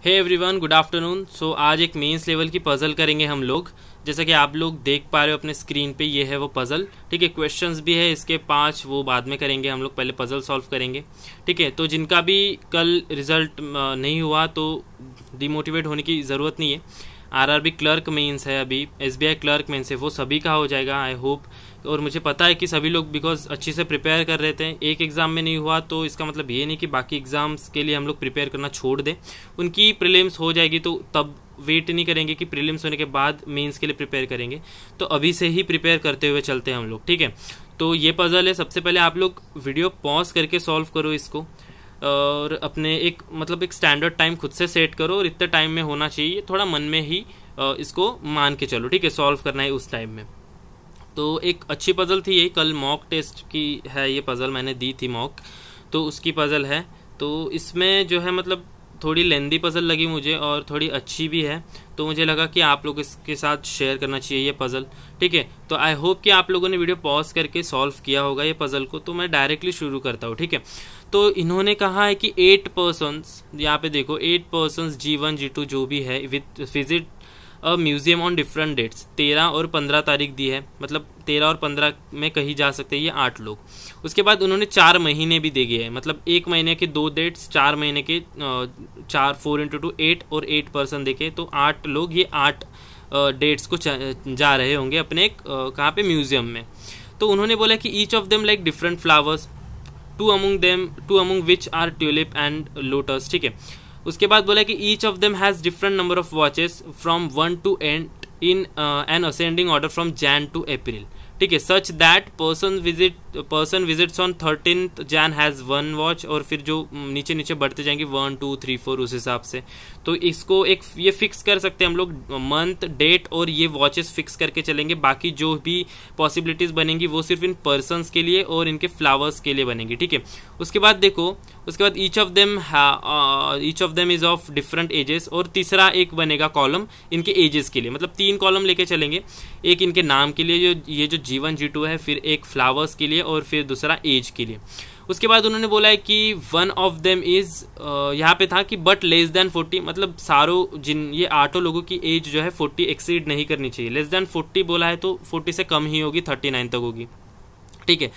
हे everyone, good afternoon. So आज एक mains level की पज़ल करेंगे हम लोग। जैसा कि आप लोग देख पा रहे हो अपने स्क्रीन पे, ये है वो पज़ल। ठीक है, क्वेश्चंस भी है इसके 5, वो बाद में करेंगे हम लोग, पहले पज़ल सॉल्व करेंगे। ठीक है, तो जिनका भी कल रिजल्ट नहीं हुआ तो डिमोटिवेट होने की ज़रूरत नहीं है। आरआरबी क्लर्क मेंस है, अभी एसबीआई क्लर्क मेंस है, वो सभी का हो जाएगा आई होप। और मुझे पता है कि सभी लोग बिकॉज अच्छे से प्रिपेयर कर रहे थे। एक एग्ज़ाम में नहीं हुआ तो इसका मतलब ये नहीं कि बाकी एग्ज़ाम्स के लिए हम लोग प्रिपेयर करना छोड़ दें। उनकी प्रीलिम्स हो जाएगी तो तब वेट नहीं करेंगे कि प्रीलिम्स होने के बाद मेंस के लिए प्रिपेयर करेंगे, तो अभी से ही प्रिपेयर करते हुए चलते हैं हम लोग। ठीक है, तो ये पजल है। सबसे पहले आप लोग वीडियो पॉज करके सॉल्व करो इसको, और अपने एक स्टैंडर्ड टाइम खुद से सेट करो, और इतने टाइम में होना चाहिए, थोड़ा मन में ही इसको मान के चलो। ठीक है, सॉल्व करना है उस टाइम में। तो एक अच्छी पज़ल थी ये, कल मॉक टेस्ट की है ये पज़ल, मैंने दी थी मॉक, तो उसकी पज़ल है। तो इसमें जो है थोड़ी लेंदी पज़ल लगी मुझे और थोड़ी अच्छी भी है, तो मुझे लगा कि आप लोग इसके साथ शेयर करना चाहिए ये पज़ल। ठीक है, तो आई होप कि आप लोगों ने वीडियो पॉज करके सॉल्व किया होगा ये पज़ल को। तो मैं डायरेक्टली शुरू करता हूँ। ठीक है, तो इन्होंने कहा है कि 8 पर्सन्स, यहाँ पे देखो 8 पर्सन्स G1 G2 जो भी है with visit a museum on different dates. 13 और 15 तारीख दी है, 13 और 15 में कहीं जा सकते हैं ये 8 लोग। उसके बाद उन्होंने 4 महीने भी दे गए हैं, 1 महीने के 2 डेट्स, 4 महीने के 4 × 2 8 और 8 पर्सन देखे, तो 8 लोग ये 8 डेट्स को जा रहे होंगे अपने कहाँ पे, म्यूजियम में। तो उन्होंने बोला कि each of them like different flowers, two among which are tulip and lotus. ठीक है, उसके बाद बोला कि each of them has different number of watches from 1 to 8 in an ascending order फ्रॉम Jan to April। ठीक है, such that person visits on 13th Jan has 1 watch, और फिर जो नीचे नीचे बढ़ते जाएंगे 1 2 3 4 उस हिसाब से। तो इसको एक ये फिक्स कर सकते हैं हम लोग, मंथ, डेट और ये वॉचेस फिक्स करके चलेंगे। बाकी जो भी पॉसिबिलिटीज़ बनेंगी वो सिर्फ इन पर्सनस के लिए और इनके फ्लावर्स के लिए बनेंगी। ठीक है, उसके बाद देखो, उसके बाद each of them is of different ages, और तीसरा एक बनेगा कॉलम इनके एजेस के लिए, 3 कॉलम लेके चलेंगे। एक इनके नाम के लिए जो G1 G2 है, फिर एक फ्लावर्स के लिए, और फिर दूसरा एज के लिए। उसके बाद उन्होंने बोला है कि वन ऑफ देम इज, यहाँ पे था कि बट लेस देन 40, सारों ये 8 लोगों की एज जो है 40 एक्सीड नहीं करनी चाहिए। लेस देन 40 बोला है तो 40 से कम ही होगी, 39 तक होगी। ठीक है,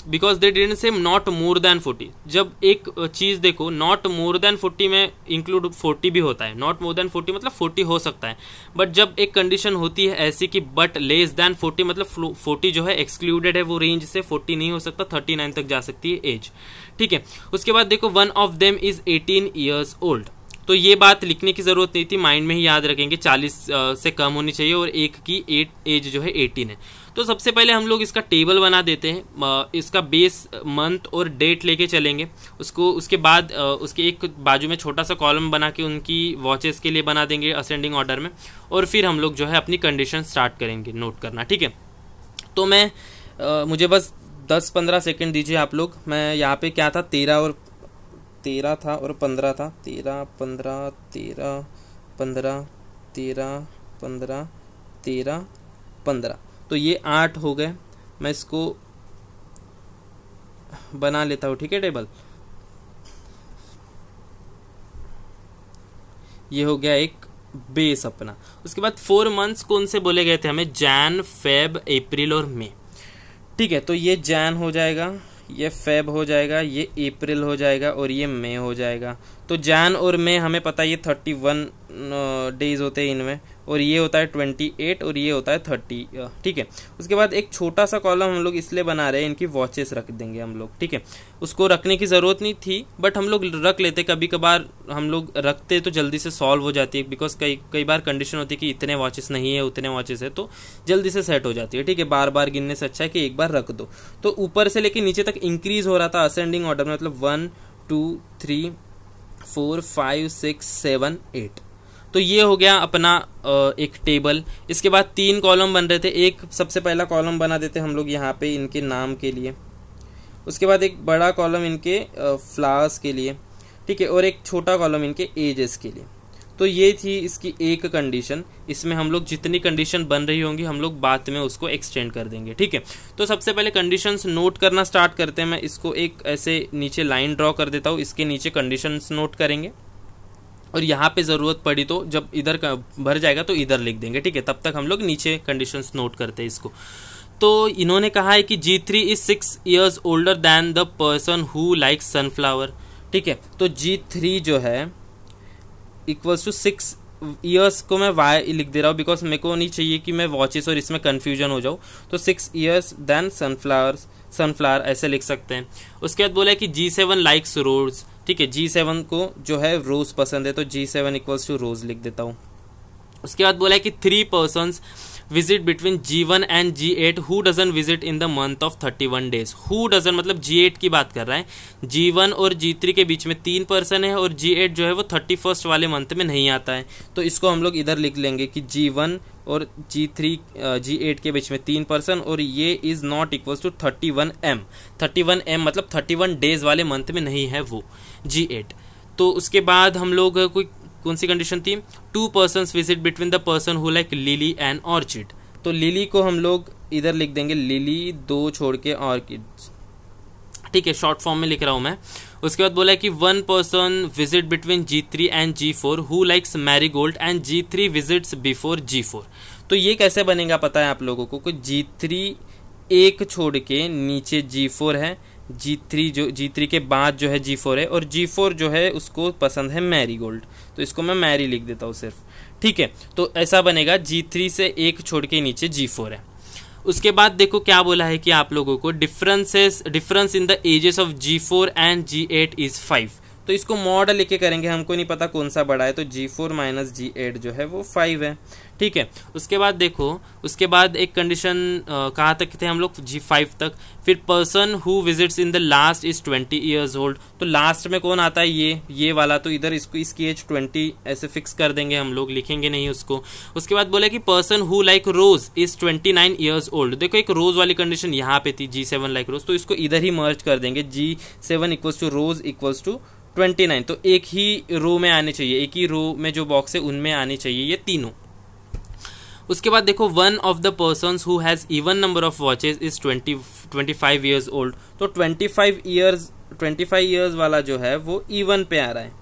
because they didn't say not more than 40। जब एक चीज़ देखो, नॉट मोर देन 40 में इंक्लूड 40 भी होता है। नॉट मोर देन 40 40 हो सकता है, बट जब एक कंडीशन होती है ऐसी कि बट लेस देन 40 40 जो है एक्सक्लूडेड है, वो रेंज से 40 नहीं हो सकता, 39 तक जा सकती है एज। ठीक है, उसके बाद देखो one of them is 18 years old. तो ये बात लिखने की ज़रूरत नहीं थी, माइंड में ही याद रखेंगे, 40 से कम होनी चाहिए, और एक की एज जो है 18 है। तो सबसे पहले हम लोग इसका टेबल बना देते हैं। इसका बेस मंथ और डेट लेके चलेंगे उसको। उसके बाद उसके एक बाजू में छोटा सा कॉलम बना के उनकी वॉचेस के लिए बना देंगे असेंडिंग ऑर्डर में, और फिर हम लोग जो है अपनी कंडीशन स्टार्ट करेंगे नोट करना। ठीक है, तो मैं मुझे बस 10-15 सेकेंड दीजिए आप लोग। मैं यहाँ पे क्या था, 13 था और 15 था, 13 15 13 15 13 15 13 15, तो ये 8 हो गए। मैं इसको बना लेता हूँ। ठीक है, टेबल ये हो गया एक बेस अपना। उसके बाद 4 मंथ्स कौन से बोले गए थे हमें, जैन, फेब, अप्रैल और मई। ठीक है, तो ये जैन हो जाएगा, ये फेब हो जाएगा, ये अप्रैल हो जाएगा, और ये मई हो जाएगा। तो जैन और मई हमें पता है ये 31 डेज होते हैं इनमें, और ये होता है 28, और ये होता है 30। ठीक है, उसके बाद एक छोटा सा कॉलम हम लोग इसलिए बना रहे हैं, इनकी वॉचेस रख देंगे हम लोग। ठीक है, उसको रखने की ज़रूरत नहीं थी, बट हम लोग रख लेते। कभी कभार हम लोग रखते तो जल्दी से सॉल्व हो जाती है, बिकॉज कई बार कंडीशन होती है कि इतने वॉचेस नहीं है, उतने वॉचेस है, तो जल्दी से सेट हो जाती है। ठीक है, बार बार गिनने से अच्छा है कि एक बार रख दो। तो ऊपर से लेके नीचे तक इंक्रीज हो रहा था असेंडिंग ऑर्डर में, 1 2 3 4 5 6 7 8। तो ये हो गया अपना एक टेबल। इसके बाद 3 कॉलम बन रहे थे। एक सबसे पहला कॉलम बना देते हम लोग यहाँ पे इनके नाम के लिए, उसके बाद एक बड़ा कॉलम इनके फ्लावर्स के लिए। ठीक है, और एक छोटा कॉलम इनके एजेस के लिए। तो ये थी इसकी एक कंडीशन। इसमें हम लोग जितनी कंडीशन बन रही होंगी हम लोग बाद में उसको एक्सटेंड कर देंगे। ठीक है, तो सबसे पहले कंडीशंस नोट करना स्टार्ट करते हैं। मैं इसको एक ऐसे नीचे लाइन ड्रॉ कर देता हूँ, इसके नीचे कंडीशंस नोट करेंगे। और यहाँ पे ज़रूरत पड़ी तो जब इधर का भर जाएगा तो इधर लिख देंगे, ठीक है। तब तक हम लोग नीचे कंडीशंस नोट करते हैं इसको। तो इन्होंने कहा है कि G3 is 6 years older than the person who likes sunflower, ठीक है। तो G3 जो है इक्वल्स टू 6 ईयर्स को मैं वाई लिख दे रहा हूँ बिकॉज मेरे को नहीं चाहिए कि मैं वॉचेस और इसमें कन्फ्यूजन हो जाऊँ। तो 6 years दैन सनफ्लावर ऐसे लिख सकते हैं। उसके बाद बोला है कि G7 लाइक्स रोज, ठीक है। G7 को जो है रोज पसंद है, तो G7 इक्वल्स टू रोज लिख देता हूँ। उसके बाद बोला है कि 3 persons visit between G1 and G8 who doesn't visit in the month of 31 days। Who doesn't मतलब G8 की बात कर रहा है। G1 और G3 के बीच में 3 पर्सन है और G8 जो है वो 31st वाले मंथ में नहीं आता है। तो इसको हम लोग इधर लिख लेंगे कि G1 और G8 के बीच में 3 पर्सन और ये is not equals to 31M। 31M मतलब 31 डेज वाले मंथ में नहीं है वो G8। तो उसके बाद हम लोग कौन सी कंडीशन थी, 2 persons visit between the person who like lily and orchid. तो लिली को हम लोग इधर लिख देंगे लिली 2 छोड़ के ऑर्किड्स, ठीक है। शॉर्ट फॉर्म में लिख रहा हूं मैं। उसके बाद बोला है कि 1 person visit between G3 and G4 who likes marigold and G3 visits before G4। तो ये कैसे बनेगा पता है आप लोगों को, G3 एक छोड़ के नीचे G4 है, G3 के बाद जो है G4 है और G4 जो है उसको पसंद है मैरीगोल्ड, तो इसको मैं मैरी लिख देता हूँ सिर्फ, ठीक है। तो ऐसा बनेगा G3 से एक छोड़ के नीचे G4 है। उसके बाद देखो क्या बोला है कि आप लोगों को difference in the ages of G4 and G8 is 5। तो इसको मॉड लेके करेंगे, हमको नहीं पता कौन सा बड़ा है, तो G4 माइनस G8 जो है वो 5 है, ठीक है। उसके बाद देखो, उसके बाद एक कंडीशन कहाँ तक थे हम लोग, G5 तक। फिर person who visits in the last is 20 years old. तो लास्ट में कौन आता है, ये वाला, तो इधर इसको इसकी एज 20 ऐसे फिक्स कर देंगे हम लोग, लिखेंगे नहीं उसको। उसके बाद बोला कि person who like rose is 29 years old. देखो एक रोज वाली कंडीशन यहाँ पे थी, G7 लाइक रोज, तो इसको इधर ही मर्ज कर देंगे, G7 equals to rose equals to 29। तो एक ही रो में आने चाहिए, एक ही रो में जो बॉक्स है उनमें आने चाहिए ये तीनों। उसके बाद देखो 1 of the persons who has even number of watches is 25 years old. तो 25 years वाला जो है वो इवन पे आ रहा है,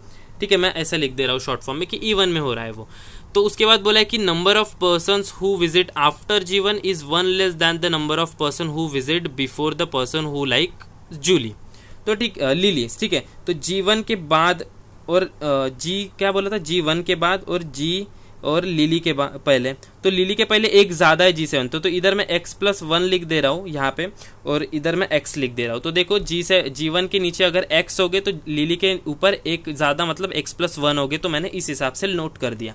ठीक है। मैं ऐसा लिख दे रहा हूँ शॉर्ट फॉर्म में कि इवन में हो रहा है वो। तो उसके बाद बोला है कि number of persons who visit after G1 is 1 less than the number of person who visit before the person who like Julie. तो ठीक लिली, ठीक है। तो G1 के बाद और क्या बोला था, G1 के बाद और लिली के पहले, तो लिली के पहले एक ज्यादा है G7, तो इधर मैं x+1 लिख दे रहा हूँ यहाँ पे और इधर मैं x लिख दे रहा हूँ। तो देखो G1 के नीचे अगर x हो गए तो लिली के ऊपर एक ज्यादा मतलब x+1 हो गए, तो मैंने इस हिसाब से नोट कर दिया।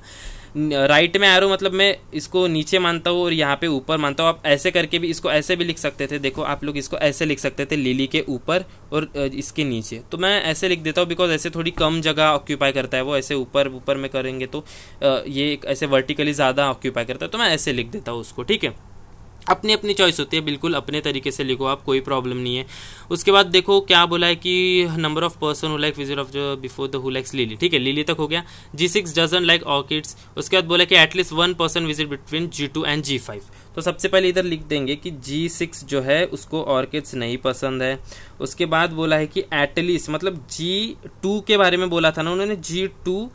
राइट में एरो मतलब मैं इसको नीचे मानता हूँ और यहाँ पे ऊपर मानता हूँ। आप ऐसे करके भी इसको ऐसे भी लिख सकते थे, देखो आप लोग इसको ऐसे लिख सकते थे, लिली के ऊपर और इसके नीचे। तो मैं ऐसे लिख देता हूँ बिकॉज ऐसे थोड़ी कम जगह ऑक्यूपाई करता है वो, ऐसे ऊपर में करेंगे तो ये ऐसे वर्टिकली ज़्यादा ऑक्यूपाई करता है, तो मैं ऐसे लिख देता हूँ उसको, ठीक है। अपनी अपनी चॉइस होती है, बिल्कुल अपने तरीके से लिखो आप, कोई प्रॉब्लम नहीं है। उसके बाद देखो क्या बोला है कि number of person who like visit of before the who likes lily, ठीक है। लिली तक हो गया। G6 doesn't like orchids. उसके बाद बोला कि at least 1 person visit between G2 and G5। तो सबसे पहले इधर लिख देंगे कि G6 जो है उसको ऑर्किड्स नहीं पसंद है। उसके बाद बोला है कि एटलीस्ट मतलब G2 के बारे में बोला था ना उन्होंने, G2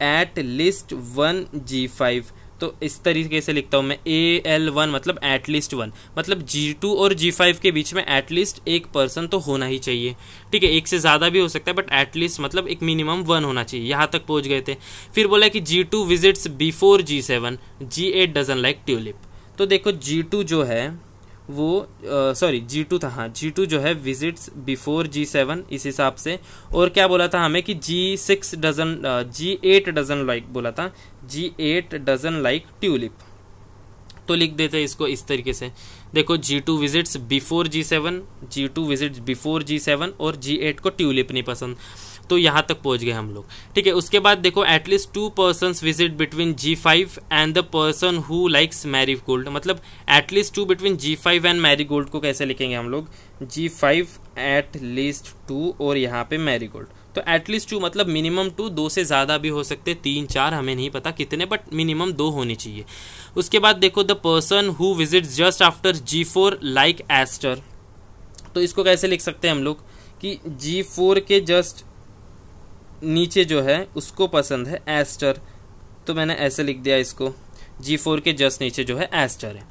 एट लिस्ट 1 G5। तो इस तरीके से लिखता हूँ मैं, AL1 मतलब एटलीस्ट 1, मतलब G2 और G5 के बीच में एटलीस्ट एक पर्सन तो होना ही चाहिए, ठीक है। एक से ज़्यादा भी हो सकता है बट एटलीस्ट मतलब एक मिनिमम 1 होना चाहिए। यहाँ तक पहुँच गए थे। फिर बोला कि G2 visits before G7, G8 dozen like tulip. तो देखो G2 जो है वो G2 था, हाँ G2 जो है विजिट्स बिफोर G7 इस हिसाब से। और क्या बोला था हमें कि G8 डजन लाइक बोला था, G8 डजन लाइक ट्यूलिप। तो लिख देते हैं इसको इस तरीके से, देखो G2 visits before G7, G2 visits before G7 और G8 को ट्यूलिप नहीं पसंद। तो यहाँ तक पहुँच गए हम लोग, ठीक है। उसके बाद देखो at least 2 persons visit between G5 and the person who likes marigold. मतलब at least 2 between G5 and marigold को कैसे लिखेंगे हम लोग, G5 एट लीस्ट 2 और यहाँ पे मैरीगोल्ड। तो एटलीस्ट 2 मतलब मिनिमम 2, 2 से ज़्यादा भी हो सकते, 3 4 हमें नहीं पता कितने, बट मिनिमम 2 होनी चाहिए। उसके बाद देखो the person who visits just after G4 like aster. तो इसको कैसे लिख सकते हैं हम लोग कि G4 के जस्ट नीचे जो है उसको पसंद है एस्टर, तो मैंने ऐसे लिख दिया इसको, G4 के जस्ट नीचे जो है एस्टर है।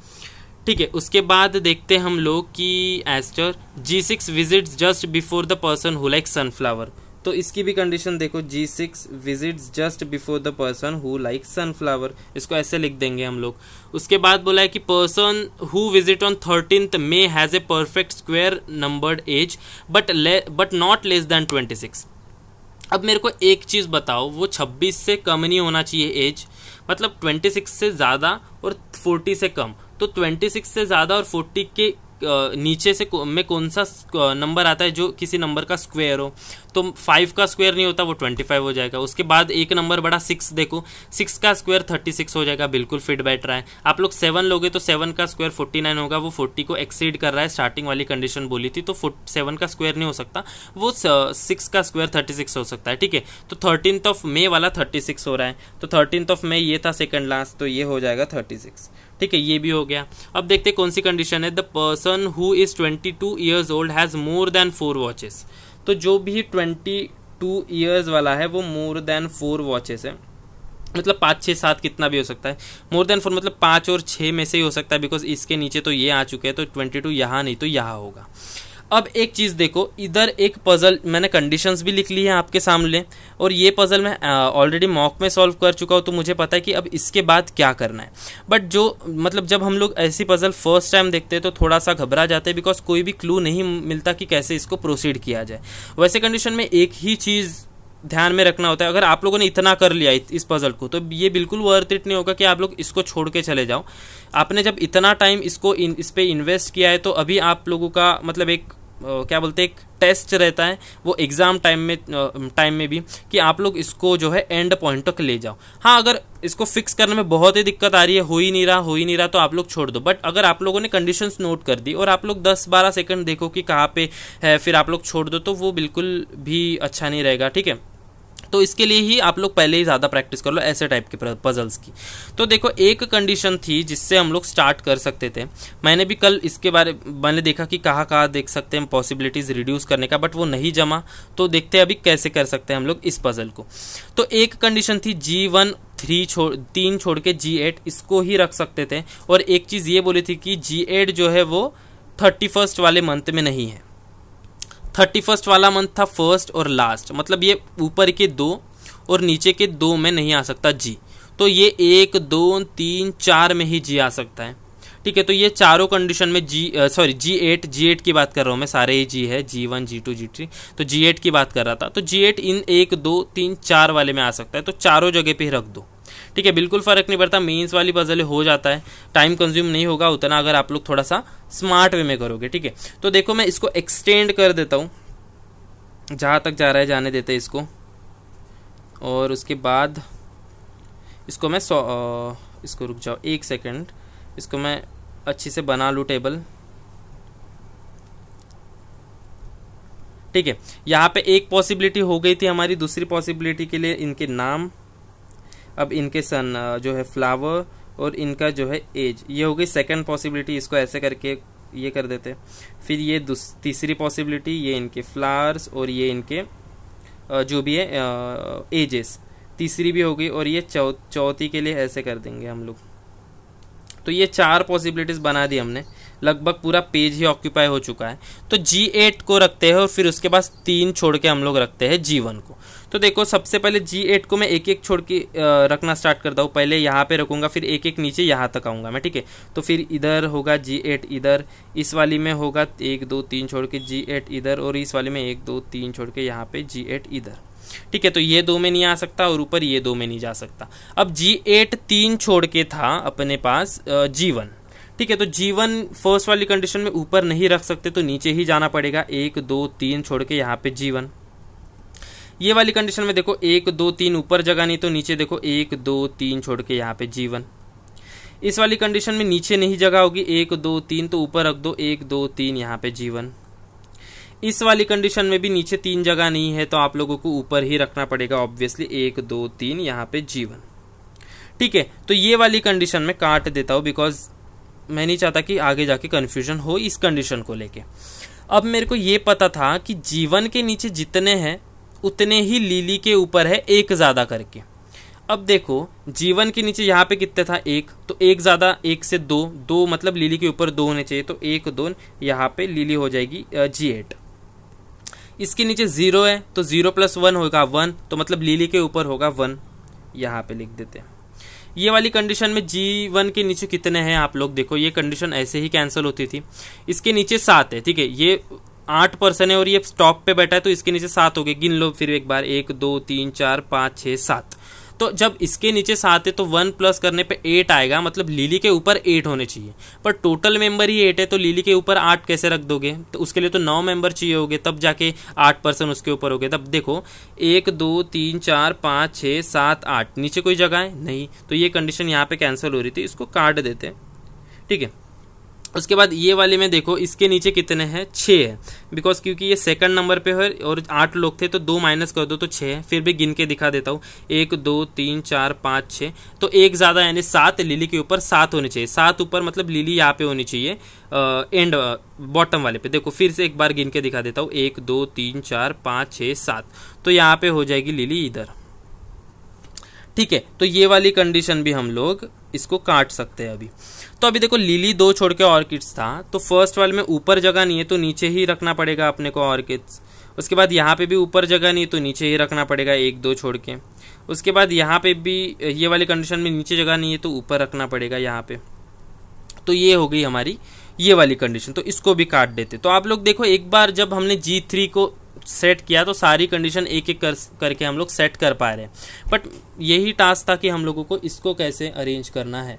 ठीक है, उसके बाद देखते हैं हम लोग कि aster G6 visits just before the person who like sunflower, तो इसकी भी कंडीशन देखो, G6 visits just before the person who like sunflower, इसको ऐसे लिख देंगे हम लोग। उसके बाद बोला है कि person who visit on 13th May has a perfect square numbered age but not less than 26। अब मेरे को एक चीज़ बताओ, वो 26 से कम नहीं होना चाहिए एज, मतलब 26 से ज़्यादा और 40 से कम, तो 26 से ज़्यादा और 40 के नीचे से में कौन सा नंबर आता है जो किसी नंबर का स्क्वायर हो, तो 5 का स्क्वायर नहीं होता, वो 25 हो जाएगा। उसके बाद एक नंबर बड़ा 6, देखो 6 का स्क्वायर 36 हो जाएगा, बिल्कुल फिट बैठ रहा है। आप लोग 7 लोगे तो 7 का स्क्वायर 49 होगा, वो 40 को एक्सीड कर रहा है, स्टार्टिंग वाली कंडीशन बोली थी, तो 7 का स्क्वायर नहीं हो सकता, वो 6 का स्क्वायर 36 हो सकता है। ठीक है, तो 13th मे वाला 36 हो रहा है, तो 13th मे ये था सेकंड लास्ट, तो ये हो जाएगा 36। ठीक है, ये भी हो गया। अब देखते कौन सी कंडीशन है, the person who is 22 years old has more than 4 watches, तो जो भी 22 ईयर्स वाला है वो मोर देन 4 वॉचेस है, मतलब 5, 6, 7 कितना भी हो सकता है, मोर देन 4 मतलब 5 और 6 में से ही हो सकता है, बिकॉज इसके नीचे तो ये आ चुके हैं, तो 22 यहाँ नहीं तो यहाँ होगा। अब एक चीज़ देखो, इधर एक पजल मैंने कंडीशंस भी लिख ली है आपके सामने, और ये पजल मैं ऑलरेडी मॉक में सॉल्व कर चुका हूँ, तो मुझे पता है कि अब इसके बाद क्या करना है। बट जो मतलब जब हम लोग ऐसी पजल फर्स्ट टाइम देखते हैं तो थोड़ा सा घबरा जाते हैं, बिकॉज कोई भी क्लू नहीं मिलता कि कैसे इसको प्रोसीड किया जाए। वैसे कंडीशन में एक ही चीज़ ध्यान में रखना होता है, अगर आप लोगों ने इतना कर लिया इस पजल को, तो ये बिल्कुल वर्थ इट नहीं होगा कि आप लोग इसको छोड़ के चले जाओ। आपने जब इतना टाइम इस पे इन्वेस्ट किया है, तो अभी आप लोगों का मतलब एक क्या बोलते हैं, एक टेस्ट रहता है वो एग्जाम टाइम में भी, कि आप लोग इसको जो है एंड पॉइंट तक ले जाओ। हाँ, अगर इसको फिक्स करने में बहुत ही दिक्कत आ रही है, हो ही नहीं रहा तो आप लोग छोड़ दो। बट अगर आप लोगों ने कंडीशंस नोट कर दी और आप लोग 10-12 सेकंड देखो कि कहाँ पे है, फिर आप लोग छोड़ दो, तो वो बिल्कुल भी अच्छा नहीं रहेगा। ठीक है, तो इसके लिए ही आप लोग पहले ही ज़्यादा प्रैक्टिस कर लो ऐसे टाइप के पजल्स की। तो देखो, एक कंडीशन थी जिससे हम लोग स्टार्ट कर सकते थे, मैंने भी कल इसके बारे मैंने देखा कि कहाँ देख सकते हैं पॉसिबिलिटीज़ रिड्यूस करने का, बट वो नहीं जमा, तो देखते हैं अभी कैसे कर सकते हैं हम लोग इस पजल को। तो एक कंडीशन थी G1 3 छोड़ के G8, इसको ही रख सकते थे, और एक चीज़ ये बोली थी कि G8 जो है वो 31st वाले मंथ में नहीं है, 31st वाला मंथ था फर्स्ट और लास्ट, मतलब ये ऊपर के 2 और नीचे के 2 में नहीं आ सकता जी, तो ये 1, 2, 3, 4 में ही जी आ सकता है। ठीक है, तो ये चारों कंडीशन में G8 की बात कर रहा हूँ मैं, सारे ही जी है, G1 G2 G3, तो G8 की बात कर रहा था, तो G8 इन 1, 2, 3, 4 वाले में आ सकता है, तो चारों जगह पे ही रख दो। ठीक है, बिल्कुल फ़र्क नहीं पड़ता, मेंस वाली पजल हो जाता है, टाइम कंज्यूम नहीं होगा उतना अगर आप लोग थोड़ा सा स्मार्ट वे में करोगे। ठीक है, तो देखो मैं इसको एक्सटेंड कर देता हूँ, जहाँ तक जा रहा है जाने देते हैं इसको, और उसके बाद इसको मैं इसको रुक जाओ 1 सेकंड, इसको मैं अच्छी से बना लूँ टेबल। ठीक है, यहाँ पे एक पॉसिबिलिटी हो गई थी हमारी, दूसरी पॉसिबिलिटी के लिए इनके नाम, अब इनके सन जो है फ्लावर, और इनका जो है एज, ये हो गई सेकंड पॉसिबिलिटी, इसको ऐसे करके ये कर देते। फिर ये तीसरी पॉसिबिलिटी, ये इनके फ्लावर्स और ये इनके जो भी है एजेस, तीसरी भी हो गई, और ये चौथी के लिए ऐसे कर देंगे हम लोग। तो ये 4 पॉसिबिलिटीज़ बना दी हमने, लगभग पूरा पेज ही ऑक्यूपाई हो चुका है। तो G8 को रखते हैं और फिर उसके बाद 3 छोड़ के हम लोग रखते हैं G1 को। तो देखो, सबसे पहले G8 को मैं एक छोड़ के रखना स्टार्ट करता हूँ, पहले यहाँ पे रखूँगा, फिर एक नीचे यहाँ तक आऊँगा मैं। ठीक है, तो फिर इधर होगा G8 इधर, इस वाली में होगा 1, 2, 3 छोड़ के G8 इधर, और इस वाली में 1, 2, 3 छोड़ के यहाँ पे G8 इधर। ठीक है, तो ये 2 में नहीं आ सकता और ऊपर ये 2 में नहीं जा सकता। अब G8 3 छोड़ के था अपने पास G1। ठीक है, तो G1 फर्स्ट वाली कंडीशन में ऊपर नहीं रख सकते, तो नीचे ही जाना पड़ेगा, 1, 2, 3 छोड़ के यहाँ पे G1। ये वाली कंडीशन में देखो 1, 2, 3 ऊपर जगह नहीं, तो नीचे देखो 1, 2, 3 छोड़ के यहाँ पे G1। इस वाली कंडीशन में नीचे नहीं जगह होगी, 1, 2, 3, तो ऊपर रख दो 1, 2, 3 यहाँ पे G1। इस वाली कंडीशन में भी नीचे 3 जगह नहीं है, तो आप लोगों को ऊपर ही रखना पड़ेगा ऑब्वियसली, 1, 2, 3 यहाँ पे G1। ठीक है, तो ये वाली कंडीशन में काट देता हूँ, बिकॉज मैं नहीं चाहता कि आगे जाके कन्फ्यूजन हो इस कंडीशन को लेके। अब मेरे को ये पता था कि G1 के नीचे जितने हैं उतने ही लिली के ऊपर है एक ज़्यादा करके। अब देखो G1 के नीचे यहाँ पे कितने था, एक, तो एक ज़्यादा, एक से दो, दो मतलब लिली के ऊपर दो होने चाहिए, तो एक दो, यहाँ पे लिली हो जाएगी G8। इसके नीचे 0 है तो 0 + 1 होगा 1, तो मतलब लिली के ऊपर होगा 1, यहाँ पे लिख देते हैं। ये वाली कंडीशन में G1 के नीचे कितने हैं आप लोग देखो, ये कंडीशन ऐसे ही कैंसिल होती थी। इसके नीचे 7 है, ठीक है, ये 8 पर्सन है और ये टॉप पे बैठा है, तो इसके नीचे 7 हो गए, गिन लो फिर एक बार, 1 2 3 4 5 6 7। तो जब इसके नीचे 7 है तो 1 प्लस करने पे 8 आएगा, मतलब लिली के ऊपर 8 होने चाहिए, पर टोटल मेंबर ही 8 है, तो लिली के ऊपर 8 कैसे रख दोगे, तो उसके लिए तो 9 मेंबर चाहिए होंगे, तब जाके 8 पर्सन उसके ऊपर हो गए। तब देखो 1 2 3 4 5 6 7 8, नीचे कोई जगह है नहीं, तो ये कंडीशन यहाँ पे कैंसिल हो रही थी, इसको काट देते हैं, ठीक है। उसके बाद ये वाले में देखो इसके नीचे कितने हैं, 6 है, बिकॉज क्योंकि ये सेकंड नंबर पे है और 8 लोग थे, तो 2 माइनस कर दो तो 6 है। फिर भी गिन के दिखा देता हूँ, 1 2 3 4 5 6, तो एक ज़्यादा यानी 7, लिली के ऊपर 7 होने चाहिए, 7 ऊपर मतलब लिली यहाँ पे होनी चाहिए एंड बॉटम वाले पे। देखो फिर से एक बार गिन के दिखा देता हूँ, 1 2 3 4 5 6 7, तो यहाँ पे हो जाएगी लिली इधर, ठीक है। तो ये वाली कंडीशन भी हम लोग इसको काट सकते हैं अभी। तो अभी देखो लिली 2 छोड़ के ऑर्किड्स था, तो फर्स्ट वाले में ऊपर जगह नहीं है तो नीचे ही रखना पड़ेगा अपने को ऑर्किड्स। उसके बाद यहाँ पे भी ऊपर जगह नहीं है तो नीचे ही रखना पड़ेगा 1 2 छोड़ के। उसके बाद यहाँ पे भी ये वाली कंडीशन में नीचे जगह नहीं है तो ऊपर रखना पड़ेगा यहाँ पे। तो ये हो गई हमारी ये वाली कंडीशन, तो इसको भी काट देते। तो आप लोग देखो एक बार जब हमने G3 को सेट किया तो सारी कंडीशन एक एक करके हम लोग सेट कर पा रहे हैं, बट यही टास्क था कि हम लोगों को इसको कैसे अरेंज करना है,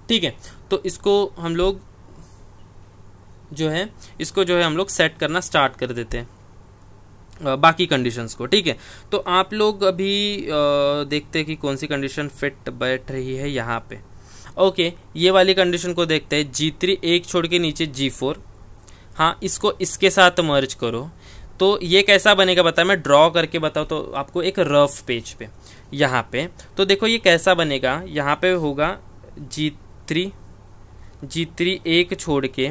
ठीक है। तो इसको हम लोग जो है हम लोग सेट करना स्टार्ट कर देते हैं बाकी कंडीशंस को, ठीक है। तो आप लोग अभी देखते हैं कि कौन सी कंडीशन फिट बैठ रही है यहाँ पे। ओके, ये वाली कंडीशन को देखते हैं, G3 एक छोड़ के नीचे G4, हाँ इसको इसके साथ मर्ज करो, तो ये कैसा बनेगा बता, मैं ड्रॉ करके बताऊँ तो आपको एक रफ पेज पे यहाँ पे। तो देखो ये कैसा बनेगा, यहाँ पे होगा G3 एक छोड़ के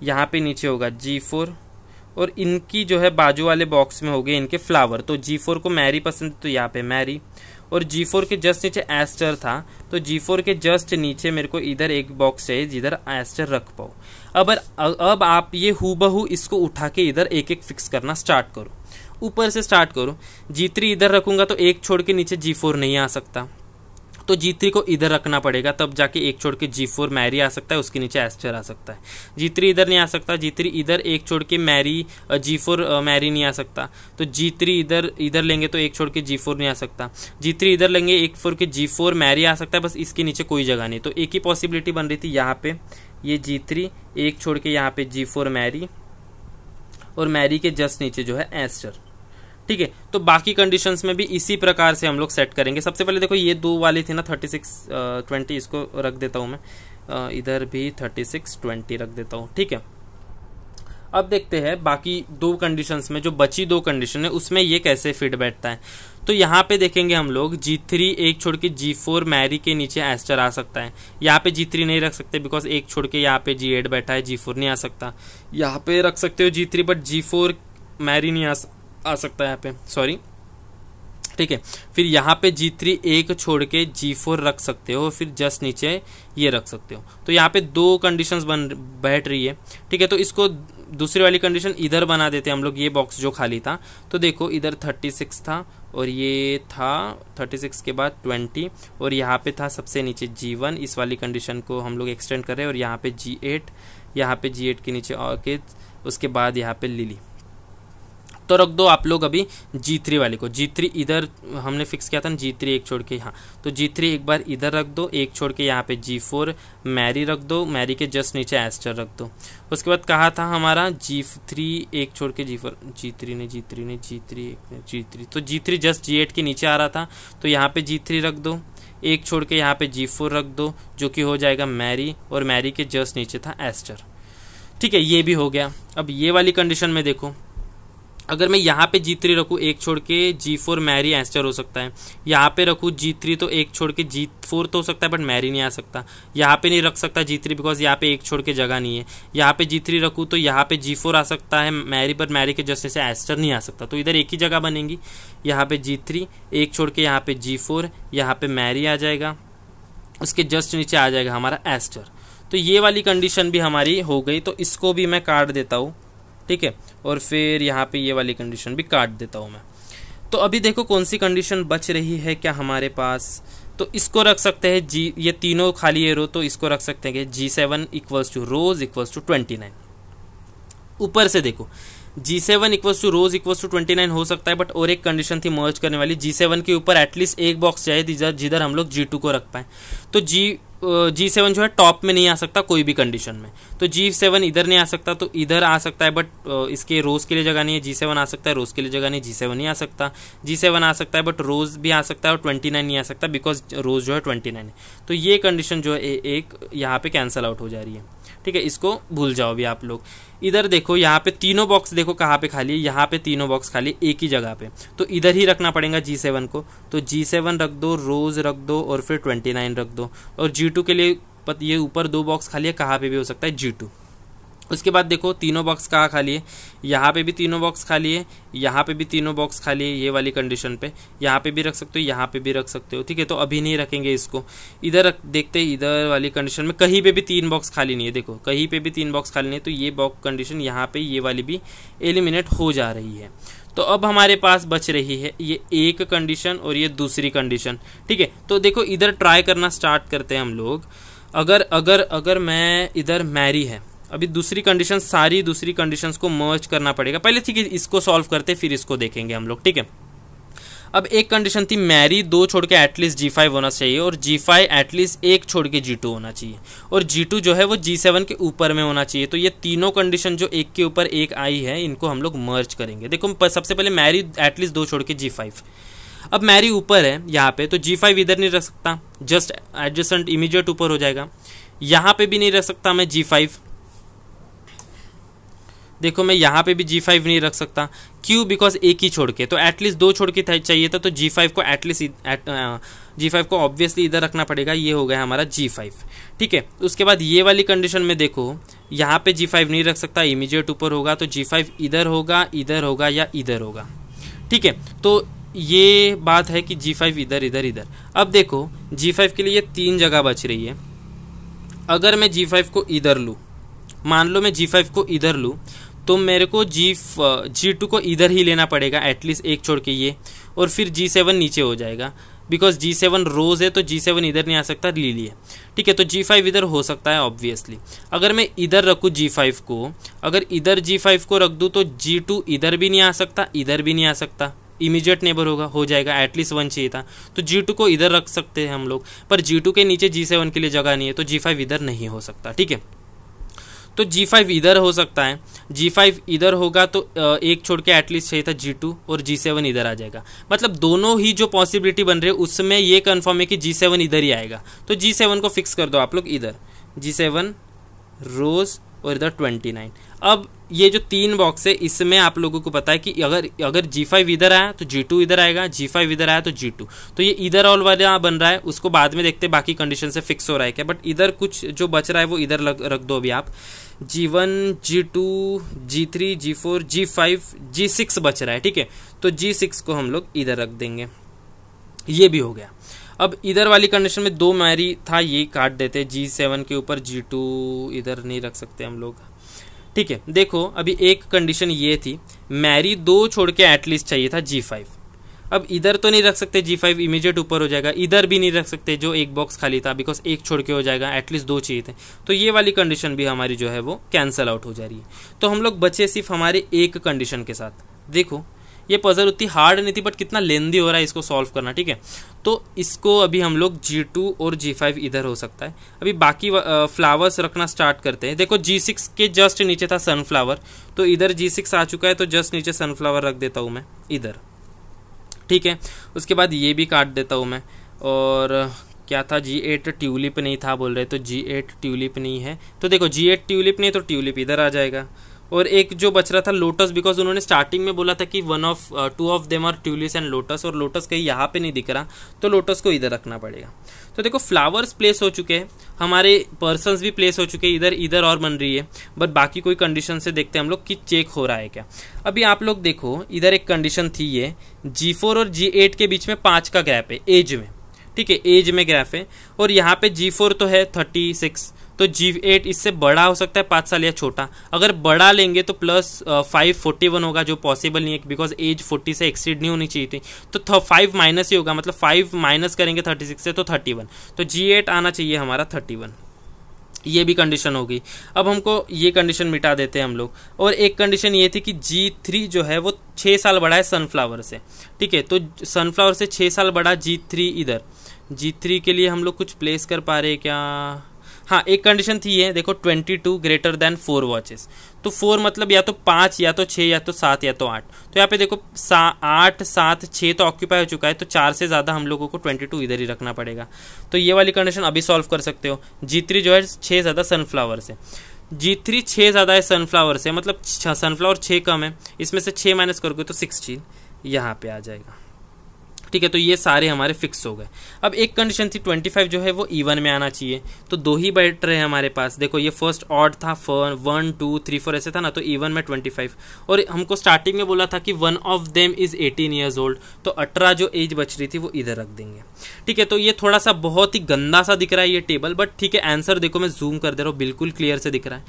यहाँ पे नीचे होगा G4, और इनकी जो है बाजू वाले बॉक्स में हो गए इनके फ्लावर। तो G4 को मैरी पसंद तो यहाँ पे मैरी, और G4 के जस्ट नीचे एस्टर था, तो G4 के जस्ट नीचे मेरे को इधर एक बॉक्स चाहिए जिधर एस्टर रख पाओ। अब आप ये हूबहू इसको उठा के इधर एक एक फिक्स करना स्टार्ट करो, ऊपर से स्टार्ट करो। G3 इधर रखूंगा तो एक छोड़ के नीचे G4 नहीं आ सकता, तो G3 को इधर रखना पड़ेगा, तब जाके एक छोड़ के G4 मैरी आ सकता है, उसके नीचे एस्टर आ सकता है। G3 इधर नहीं आ सकता, G3 इधर एक छोड़ के मैरी G4 मैरी नहीं आ सकता, तो G3 इधर लेंगे तो एक छोड़ के G4 नहीं आ सकता। G3 इधर लेंगे एक छोड़ के G4 मैरी आ सकता है, बस इसके नीचे कोई जगह नहीं। तो एक ही पॉसिबिलिटी बन रही थी यहाँ पे, ये G3 एक छोड़ के यहाँ पे G4 मैरी, और मैरी के जस्ट नीचे जो है एस्टर, ठीक है। तो बाकी कंडीशंस में भी इसी प्रकार से हम लोग सेट करेंगे। सबसे पहले देखो ये 2 वाली थी ना 36 20, इसको रख देता हूँ मैं, इधर भी 36 20 रख देता हूँ, ठीक है। अब देखते हैं बाकी 2 कंडीशंस में, जो बची 2 कंडीशन है उसमें ये कैसे फिट बैठता है। तो यहाँ पे देखेंगे हम लोग G3 एक छोड़ के G4 मैरी के नीचे एस्टर आ सकता है, यहाँ पे G3 नहीं रख सकते बिकॉज एक छोड़ के यहाँ पे G8 बैठा है, G4 नहीं आ सकता। यहाँ पे रख सकते हो G3 बट G4 मैरी नहीं आ सकता यहाँ पे, सॉरी, ठीक है। फिर यहाँ पे G3 एक छोड़ के G4 रख सकते हो, फिर जस्ट नीचे ये रख सकते हो। तो यहाँ पे 2 कंडीशंस बैठ रही है, ठीक है। तो इसको दूसरी वाली कंडीशन इधर बना देते हैं हम लोग, ये बॉक्स जो खाली था। तो देखो इधर 36 था और ये था 36 के बाद 20, और यहाँ पे था सबसे नीचे G1, इस वाली कंडीशन को हम लोग एक्सटेंड कर रहे हैं, और यहाँ पे G8, यहाँ पे G8 के नीचे ऑर्किड्स, उसके बाद यहाँ पे लिली। तो रख दो आप लोग अभी G3 वाले को, G3 इधर हमने फिक्स किया था ना, G3 एक छोड़ के, हाँ तो G3 एक बार इधर रख दो, एक छोड़ के यहाँ पे G4 मैरी रख दो, मैरी के जस्ट नीचे एस्टर रख दो। उसके बाद कहा था हमारा G3 एक छोड़ के G4, G3 तो G3 जस्ट G8 के नीचे आ रहा था, तो यहाँ पे G3 रख दो, एक छोड़ के यहाँ पे G4 रख दो, जो कि हो जाएगा मैरी, और मैरी के जस्ट नीचे था एस्टर, ठीक है। ये भी हो गया। अब ये वाली कंडीशन में देखो, अगर मैं यहाँ पे G3 रखूँ एक छोड़ के G4 मैरी एस्टर हो सकता है। यहाँ पे रखूँ G3 तो एक छोड़ के G4 तो हो सकता है बट मैरी नहीं आ सकता। यहाँ पे नहीं रख सकता G3 बिकॉज यहाँ पे एक छोड़ के जगह नहीं है। यहाँ पे G3 रखूँ तो यहाँ पे G4 आ सकता है मैरी, पर मैरी के जस्ट से एस्टर नहीं आ सकता, तो इधर एक ही जगह बनेगी। यहाँ पे G3 एक छोड़ के यहाँ पे G4, यहाँ पे मैरी आ जाएगा, उसके जस्ट नीचे आ जाएगा हमारा एस्टर। तो ये वाली कंडीशन भी हमारी हो गई, तो इसको भी मैं काट देता हूँ, ठीक है। और फिर यहाँ पे ये वाली कंडीशन भी काट देता हूँ मैं। तो अभी देखो कौन सी कंडीशन बच रही है क्या हमारे पास, तो इसको रख सकते हैं जी, ये तीनों खाली है रो, तो इसको रख सकते हैं कि G7 equals to rose equals to 29। ऊपर से देखो G7 equals to rose equals to 29 हो सकता है, बट और एक कंडीशन थी मर्ज करने वाली, G7 के ऊपर एटलीस्ट एक बॉक्स चाहिए जिधर हम लोग G2 को रख पाए। तो G7 जो है टॉप में नहीं आ सकता कोई भी कंडीशन में, तो G7 इधर नहीं आ सकता, तो इधर आ सकता है, बट इसके रोज के लिए जगह नहीं है। G7 आ सकता है, रोज के लिए जगह नहीं, G7 नहीं आ सकता। G7 आ सकता है बट रोज भी आ सकता है, और 29 नहीं आ सकता बिकॉज रोज जो है 29 है। तो ये कंडीशन जो है एक यहाँ पे कैंसल आउट हो जा रही है, ठीक है। इसको भूल जाओ अभी आप लोग। इधर देखो यहाँ पे तीनों बॉक्स देखो कहाँ पे खाली है, यहाँ पे तीनों बॉक्स खाली एक ही जगह पे, तो इधर ही रखना पड़ेगा G7 को। तो G7 रख दो, रोज रख दो, और फिर 29 रख दो। और G2 के लिए ये ऊपर दो बॉक्स खाली है, कहाँ पे भी हो सकता है G2। उसके बाद देखो तीनों बॉक्स कहाँ खाली है, यहाँ पे भी तीनों बॉक्स खाली है, यहाँ पे भी तीनों बॉक्स खाली है, ये वाली कंडीशन पे यहाँ पे भी रख सकते हो, यहाँ पे भी रख सकते हो, ठीक है। तो अभी नहीं रखेंगे इसको, इधर देखते हैं। इधर वाली कंडीशन में कहीं पे भी 3 बॉक्स खाली नहीं है, देखो कहीं पे भी 3 बॉक्स खाली नहीं है, तो ये बॉक्स कंडीशन यहाँ पे ये वाली भी एलिमिनेट हो जा रही है। तो अब हमारे पास बच रही है ये एक कंडीशन और ये दूसरी कंडीशन, ठीक है। तो देखो इधर ट्राई करना स्टार्ट करते हैं हम लोग। अगर मैं इधर मैरी है, अभी दूसरी कंडीशन, सारी दूसरी कंडीशंस को मर्ज करना पड़ेगा पहले, ठीक है। इसको सॉल्व करते फिर इसको देखेंगे हम लोग, ठीक है। अब एक कंडीशन थी मैरी 2 छोड़ के एटलीस्ट G5 होना चाहिए, और G5 एटलीस्ट 1 छोड़ के G2 होना चाहिए, और G2 जो है वो G7 के ऊपर में होना चाहिए। तो ये तीनों कंडीशन जो एक के ऊपर एक आई है, इनको हम लोग मर्ज करेंगे। देखो सबसे पहले मैरी एटलीस्ट 2 छोड़ के G5। अब मैरी ऊपर है यहाँ पे, तो G5 इधर नहीं रख सकता, जस्ट एडजेसेंट इमीडिएट ऊपर हो जाएगा। यहाँ पे भी नहीं रख सकता मैं G5, देखो मैं यहाँ पे भी G5 नहीं रख सकता, क्यों? बिकॉज एक ही छोड़ के, तो एटलीस्ट 2 छोड़ के चाहिए था, तो G5 को एटलीस्ट G5 को ऑब्वियसली इधर रखना पड़ेगा। ये हो गया हमारा G5, ठीक है। उसके बाद ये वाली कंडीशन में देखो यहाँ पे G5 नहीं रख सकता, इमीडिएट ऊपर होगा, तो G5 इधर होगा, इधर होगा या इधर होगा, ठीक है। तो ये बात है कि G5 इधर इधर इधर। अब देखो G5 के लिए 3 जगह बच रही है। अगर मैं G5 को इधर लूँ, मान लो मैं G5 को इधर लूँ, तो मेरे को G2 को इधर ही लेना पड़ेगा एटलीस्ट 1 छोड़ के ये, और फिर G7 नीचे हो जाएगा बिकॉज G7 रोज है, तो G7 इधर नहीं आ सकता, ले लिए, ठीक है। तो G5 इधर हो सकता है ऑब्वियसली। अगर मैं इधर रखूँ G5 को, अगर इधर G5 को रख दूँ तो G2 इधर भी नहीं आ सकता, इधर भी नहीं आ सकता, इमीडिएट नेबर होगा, हो जाएगा, एटलीस्ट 1 चाहिए था, तो G2 को इधर रख सकते हैं हम लोग, पर G2 के नीचे G7 के लिए जगह नहीं है, तो G5 इधर नहीं हो सकता, ठीक है। तो G5 इधर हो सकता है, G5 इधर होगा तो एक छोड़ के एटलीस्ट चाहिए था G2, और G7 इधर आ जाएगा। मतलब दोनों ही जो पॉसिबिलिटी बन रही है उसमें ये कंफर्म है कि G7 इधर ही आएगा। तो G7 को फिक्स कर दो आप लोग इधर, G7 रोज और इधर 29। अब ये जो 3 बॉक्स है इसमें आप लोगों को पता है कि अगर G5 इधर आया तो G2 इधर आएगा, G5 इधर आया तो G2, तो ये इधर ऑल वाला बन रहा है, उसको बाद में देखते हैं बाकी कंडीशन से फिक्स हो रहा है क्या। बट इधर कुछ जो बच रहा है वो इधर रख दो अभी आप। G1 G2 G3 G4 G5 G6 बच रहा है, ठीक है। तो G6 को हम लोग इधर रख देंगे, ये भी हो गया। अब इधर वाली कंडीशन में 2 मैरी था, ये काट देते, G7 के ऊपर G2 इधर नहीं रख सकते हम लोग, ठीक है। देखो अभी एक कंडीशन ये थी, मैरी 2 छोड़ के एटलीस्ट चाहिए था G5। अब इधर तो नहीं रख सकते, G5 इमीडिएट ऊपर हो जाएगा, इधर भी नहीं रख सकते जो एक बॉक्स खाली था बिकॉज 1 छोड़ के हो जाएगा, एटलीस्ट 2 चाहिए थे, तो ये वाली कंडीशन भी हमारी जो है वो कैंसल आउट हो जा रही है। तो हम लोग बचे सिर्फ हमारे एक कंडीशन के साथ। देखो ये पजल उतनी हार्ड नहीं थी बट कितना लेंदी हो रहा है इसको सॉल्व करना, ठीक है। तो इसको अभी हम लोग G2 और G5 इधर हो सकता है। अभी बाकी फ्लावर्स रखना स्टार्ट करते हैं। देखो G6 के जस्ट नीचे था सनफ्लावर, तो इधर G6 आ चुका है, तो जस्ट नीचे सनफ्लावर रख देता हूँ मैं इधर, ठीक है। उसके बाद ये भी काट देता हूँ मैं, और क्या था G8 ट्यूलिप नहीं था बोल रहे, तो G8 ट्यूलिप नहीं है, तो देखो G8 ट्यूलिप नहीं तो ट्यूलिप इधर आ जाएगा। और एक जो बच रहा था लोटस, बिकॉज उन्होंने स्टार्टिंग में बोला था कि two of them are tulips and lotus, और लोटस कहीं यहाँ पे नहीं दिख रहा, तो लोटस को इधर रखना पड़ेगा। तो देखो फ्लावर्स प्लेस हो चुके हैं, हमारे पर्सन्स भी प्लेस हो चुके हैं, इधर इधर और बन रही है, बट बाकी कोई कंडीशन से देखते हैं हम लोग कि चेक हो रहा है क्या। अभी आप लोग देखो, इधर एक कंडीशन थी, ये G4 और G8 के बीच में 5 का गैप है एज में, ठीक है, एज में गैप है, और यहाँ पे G4 तो है 36, तो G8 इससे बड़ा हो सकता है 5 साल या छोटा। अगर बड़ा लेंगे तो +5 41 होगा, जो पॉसिबल नहीं है बिकॉज एज 40 से एक्सीड नहीं होनी चाहिए थी, तो 5 माइनस ही होगा, मतलब 5 माइनस करेंगे 36 से तो 31, तो G8 आना चाहिए हमारा 31। ये भी कंडीशन होगी। अब हमको ये कंडीशन मिटा देते हैं हम लोग, और एक कंडीशन ये थी कि G3 जो है वो 6 साल बड़ा है सनफ्लावर से, ठीक है, तो सनफ्लावर से 6 साल बड़ा G3, इधर G3 के लिए हम लोग कुछ प्लेस कर पा रहे हैं क्या? हाँ, एक कंडीशन थी ये देखो, 22 ग्रेटर देन 4 वॉचेस, तो 4 मतलब या तो 5 या तो 6 या तो 7 या तो 8, तो यहाँ पे देखो 8 7 6 तो ऑक्यूपाई हो चुका है, तो 4 से ज़्यादा हम लोगों को 22 इधर ही रखना पड़ेगा। तो ये वाली कंडीशन अभी सॉल्व कर सकते हो। G3 जो है 6 ज़्यादा सनफ्लावर से, G3 6 ज़्यादा है सनफ्लावर से, मतलब सनफ्लावर 6 कम है, इसमें से 6 माइनस करोगे तो 16 यहाँ पे आ जाएगा, ठीक है। तो ये सारे हमारे फिक्स हो गए। अब एक कंडीशन थी 25 जो है वो इवन में आना चाहिए, तो 2 ही बैठ रहे हैं हमारे पास। देखो ये फर्स्ट ऑड था, 1 2 3 4 ऐसे था ना, तो इवन में 25, और हमको स्टार्टिंग में बोला था कि one of them is 18 years old, तो 18 जो एज बच रही थी वो इधर रख देंगे, ठीक है। तो ये थोड़ा सा बहुत ही गंदा सा दिख रहा है ये टेबल, बट ठीक है, आंसर देखो मैं जूम कर दे रहा हूँ, बिल्कुल क्लियर से दिख रहा है।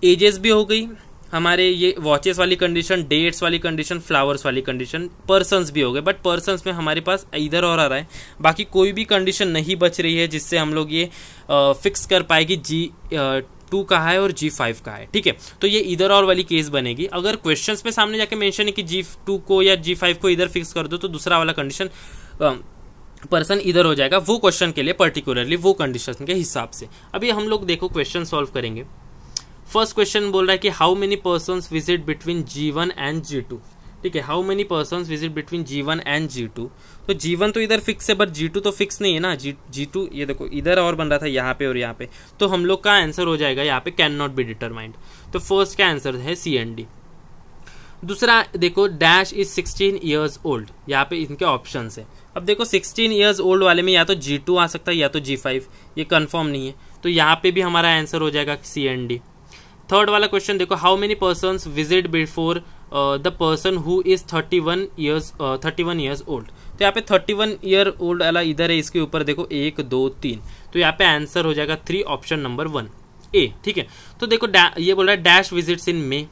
एजेस भी हो गई हमारे, ये वॉचेस वाली कंडीशन, डेट्स वाली कंडीशन, फ्लावर्स वाली कंडीशन, पर्सन्स भी हो गए, बट पर्सन्स में हमारे पास इधर और आ रहा है, बाकी कोई भी कंडीशन नहीं बच रही है जिससे हम लोग ये फिक्स कर पाए कि G2 कहाँ है और G5 कहाँ है, ठीक है। तो ये इधर और वाली केस बनेगी। अगर क्वेश्चंस में सामने जाके मेंशन है कि G2 को या G5 को इधर फिक्स कर दो, तो दूसरा वाला कंडीशन पर्सन इधर हो जाएगा, वो क्वेश्चन के लिए पर्टिकुलरली वो कंडीशन के हिसाब से। अभी हम लोग देखो क्वेश्चन सॉल्व करेंगे। फर्स्ट क्वेश्चन बोल रहा है कि how many persons visit between G1 and G2, ठीक है, how many persons visit between G1 and G2। तो G1 तो इधर फिक्स है, बट G2 तो फिक्स नहीं है ना। G2 ये देखो इधर और बन रहा था, यहाँ पे और यहाँ पे, तो हम लोग का आंसर हो जाएगा यहाँ पे कैन नॉट बी डिटरमाइंड। तो फर्स्ट का आंसर है C एंड D। दूसरा देखो डैश इज 16 ईयर्स ओल्ड, यहाँ पे इनके ऑप्शन है। अब देखो 16 ईयर्स ओल्ड वाले में या तो G2 आ सकता है या तो G5, ये कंफर्म नहीं है, तो यहाँ पे भी हमारा आंसर हो जाएगा C एंड D। थर्ड वाला क्वेश्चन देखो, how many persons visit before the person who is 31 years old. तो यहाँ पे 31 ईयर ओल्ड वाला इधर है, इसके ऊपर देखो 1 2 3, तो यहाँ पे आंसर हो जाएगा 3 ऑप्शन नंबर 1 A, ठीक है। तो देखो ये बोल रहा है डैश विजिट्स इन मे,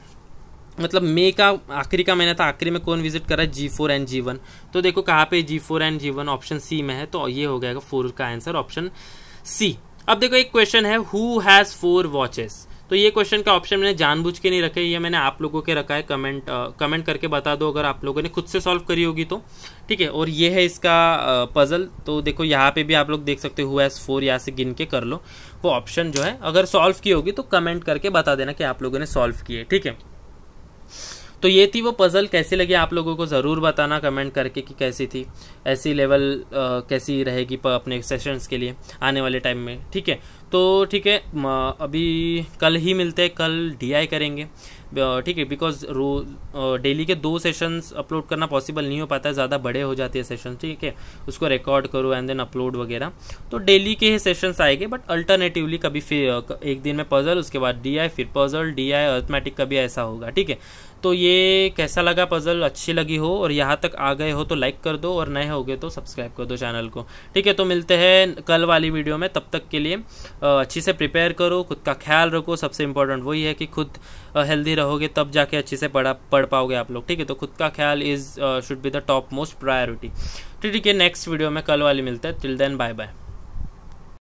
मतलब मई का आखिरी का महीना था, आखिरी में कौन विजिट कर रहा है G4 एंड G1। तो देखो कहाँ पे G4 and G1 option C में है, तो ये हो गया 4 का आंसर ऑप्शन C। अब देखो एक क्वेश्चन है हु हैज 4 वॉचेस, तो ये क्वेश्चन का ऑप्शन मैंने जानबूझ के नहीं रखे, ये मैंने आप लोगों के रखा है। कमेंट करके बता दो अगर आप लोगों ने खुद से सॉल्व करी होगी तो, ठीक है। और ये है इसका पजल, तो देखो यहाँ पे भी आप लोग देख सकते हो हु हैज 4, यहाँ से गिन के कर लो वो ऑप्शन जो है। अगर सॉल्व की होगी तो कमेंट करके बता देना कि आप लोगों ने सॉल्व की है, ठीक है। तो ये थी वो पजल, कैसी लगी आप लोगों को ज़रूर बताना कमेंट करके कि कैसी थी, ऐसी लेवल कैसी रहेगी अपने सेशंस के लिए आने वाले टाइम में, ठीक है। तो ठीक है, अभी कल ही मिलते हैं, कल DI करेंगे, ठीक है, बिकॉज डेली के 2 सेशंस अपलोड करना पॉसिबल नहीं हो पाता है, ज़्यादा बड़े हो जाते हैं सेशन, ठीक है, उसको रिकॉर्ड करो एंड देन अपलोड वगैरह, तो डेली के ही सेशंस आएंगे, बट अल्टरनेटिवली कभी फिर एक दिन में पजल, उसके बाद DI, फिर पजल DI अर्थमेटिक, कभी ऐसा होगा, ठीक है। तो ये कैसा लगा पजल, अच्छी लगी हो और यहाँ तक आ गए हो तो लाइक कर दो, और नए हो गए तो सब्सक्राइब कर दो चैनल को, ठीक है। तो मिलते हैं कल वाली वीडियो में, तब तक के लिए अच्छी से प्रिपेयर करो, खुद का ख्याल रखो, सबसे इंपॉर्टेंट वही है कि खुद हेल्दी रहोगे तब जाके अच्छे से पढ़ पाओगे आप लोग, ठीक है। तो खुद का ख्याल should be the top most priority, ठीक है। नेक्स्ट वीडियो में कल वाली मिलते हैं, टिल देन बाय बाय।